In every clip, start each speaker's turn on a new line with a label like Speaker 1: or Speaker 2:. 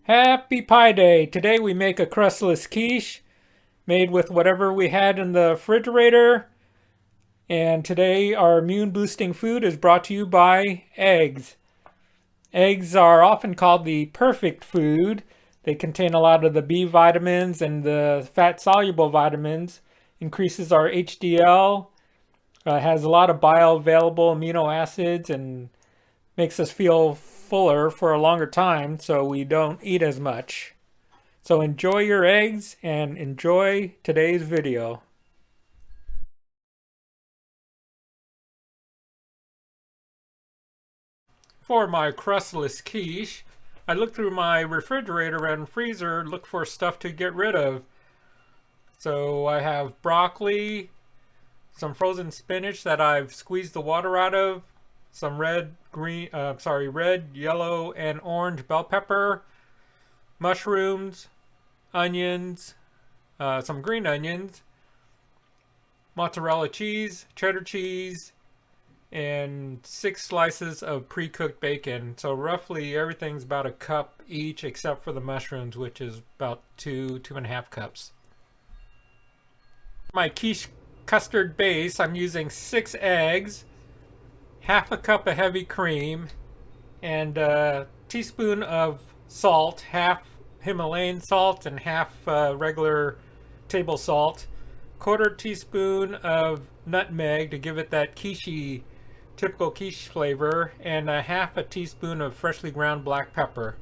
Speaker 1: Happy Pie Day! Today we make a crustless quiche made with whatever we had in the refrigerator. And today our immune boosting food is brought to you by eggs. Eggs are often called the perfect food. They contain a lot of the B vitamins and the fat soluble vitamins, increases our HDL, has a lot of bioavailable amino acids, and makes us feel fuller for a longer time so we don't eat as much. So enjoy your eggs and enjoy today's video. For my crustless quiche, I look through my refrigerator and freezer, look for stuff to get rid of. So I have broccoli, some frozen spinach that I've squeezed the water out of, some red, yellow, and orange bell pepper, mushrooms, onions, some green onions, mozzarella cheese, cheddar cheese, and 6 slices of pre-cooked bacon. So roughly everything's about a cup each except for the mushrooms, which is about 2.5 cups. My quiche custard base, I'm using 6 eggs, half a cup of heavy cream, and a teaspoon of salt, half Himalayan salt and half regular table salt, quarter teaspoon of nutmeg to give it that quiche, typical quiche flavor, and a half a teaspoon of freshly ground black pepper.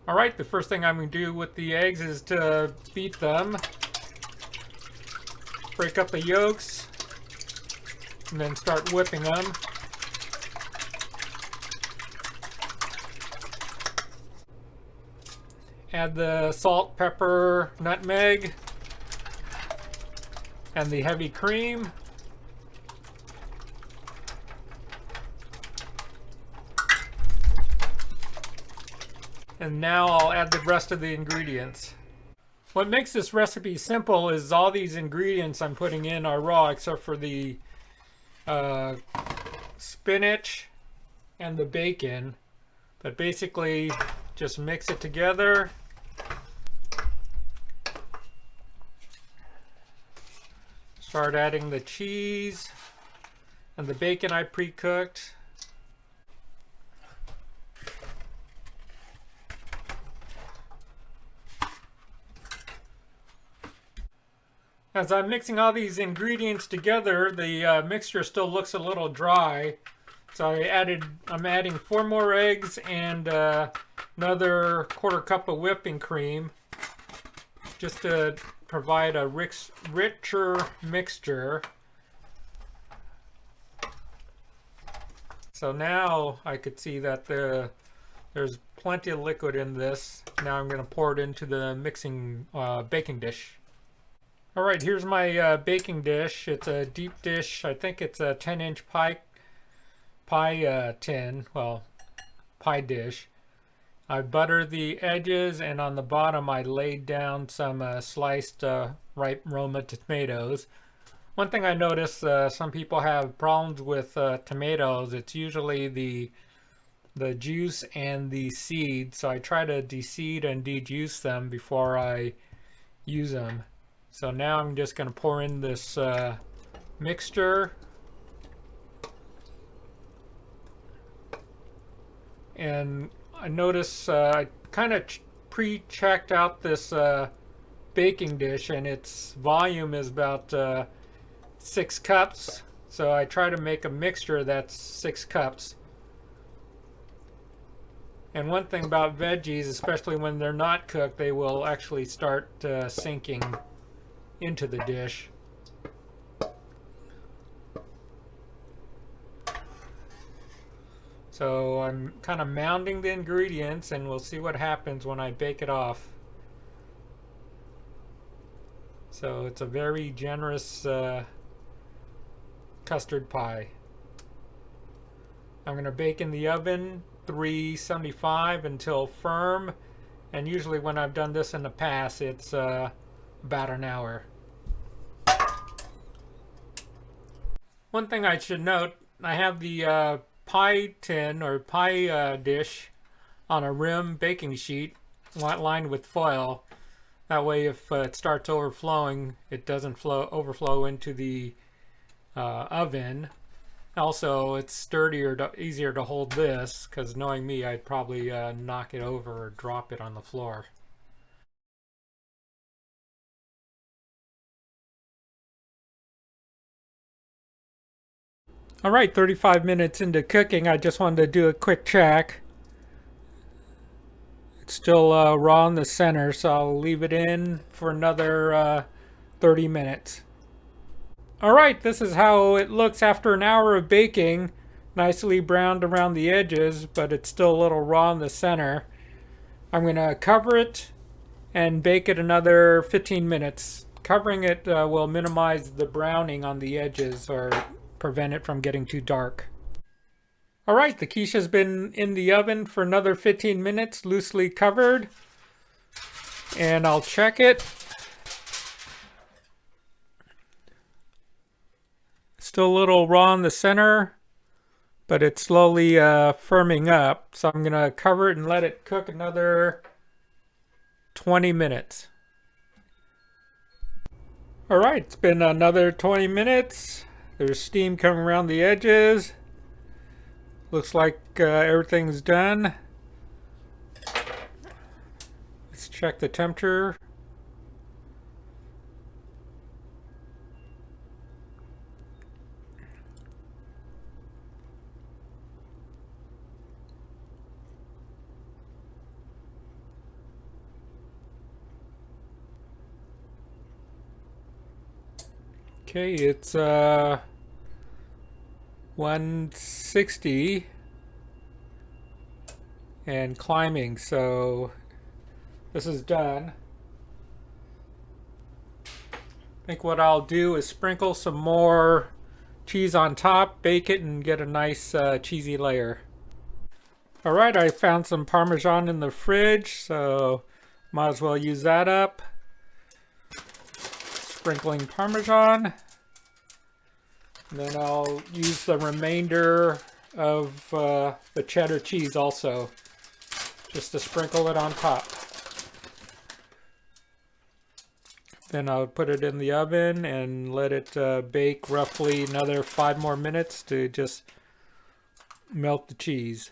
Speaker 1: Alright, the first thing I'm going to do with the eggs is to beat them. Break up the yolks, and then start whipping them. Add the salt, pepper, nutmeg, and the heavy cream. And now I'll add the rest of the ingredients. What makes this recipe simple is all these ingredients I'm putting in are raw except for the spinach and the bacon. But basically just mix it together. Start adding the cheese and the bacon I pre-cooked. As I'm mixing all these ingredients together, the mixture still looks a little dry. So I'm adding 4 more eggs and another quarter cup of whipping cream just to provide a richer mixture. So now I could see that there's plenty of liquid in this. Now I'm going to pour it into the mixing baking dish. Alright, here's my baking dish. It's a deep dish. I think it's a 10-inch pie tin, well, pie dish. I buttered the edges, and on the bottom I laid down some sliced ripe Roma tomatoes. One thing I noticed, some people have problems with tomatoes. It's usually the juice and the seed, so I try to de-seed and de-juice them before I use them. So now I'm just going to pour in this mixture. And I notice I kind of pre-checked out this baking dish, and its volume is about 6 cups. So I try to make a mixture that's 6 cups. And one thing about veggies, especially when they're not cooked, they will actually start sinking into the dish. So I'm kind of mounding the ingredients, and we'll see what happens when I bake it off. So it's a very generous custard pie. I'm going to bake in the oven 375 until firm, and usually when I've done this in the past it's about an hour. One thing I should note, I have the pie tin or pie dish on a rim baking sheet lined with foil. That way, if it starts overflowing, it doesn't overflow into the oven. Also, it's sturdier, easier to hold this, because knowing me, I'd probably knock it over or drop it on the floor. All right, 35 minutes into cooking, I just wanted to do a quick check. It's still raw in the center, so I'll leave it in for another 30 minutes. All right, this is how it looks after an hour of baking. Nicely browned around the edges, but it's still a little raw in the center. I'm going to cover it and bake it another 15 minutes. Covering it will minimize the browning on the edges or prevent it from getting too dark. All right, the quiche has been in the oven for another 15 minutes, loosely covered. And I'll check it. Still a little raw in the center, but it's slowly firming up. So I'm going to cover it and let it cook another 20 minutes. All right, it's been another 20 minutes. There's steam coming around the edges. Looks like everything's done. Let's check the temperature. Okay, it's 160 and climbing, so this is done. I think what I'll do is sprinkle some more cheese on top, bake it, and get a nice cheesy layer. All right, I found some Parmesan in the fridge, so might as well use that up. Sprinkling Parmesan. And then I'll use the remainder of the cheddar cheese also, just to sprinkle it on top. Then I'll put it in the oven and let it bake roughly another 5 more minutes to just melt the cheese.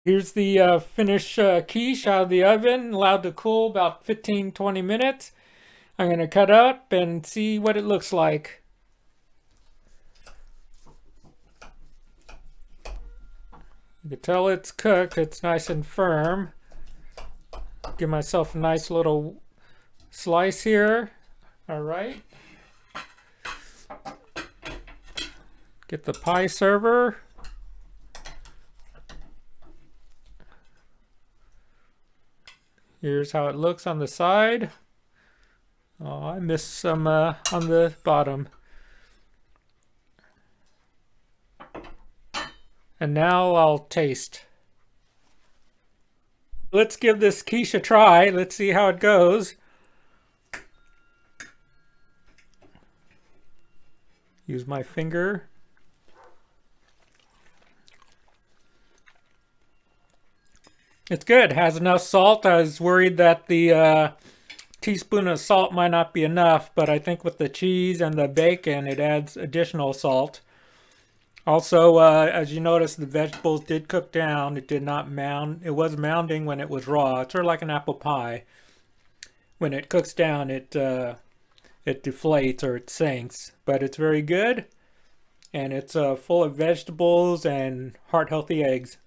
Speaker 1: Here's the finished quiche out of the oven, allowed to cool about 15-20 minutes. I'm going to cut up and see what it looks like. You can tell it's cooked, it's nice and firm. Give myself a nice little slice here. All right. Get the pie server. Here's how it looks on the side. Oh, I missed some on the bottom. And now I'll taste. Let's give this quiche a try. Let's see how it goes. Use my finger. It's good. It has enough salt. I was worried that the teaspoon of salt might not be enough, but I think with the cheese and the bacon, it adds additional salt. Also, as you notice, the vegetables did cook down. It did not mound. It was mounding when it was raw. It's sort of like an apple pie. When it cooks down, it deflates or it sinks. But it's very good, and it's full of vegetables and heart-healthy eggs.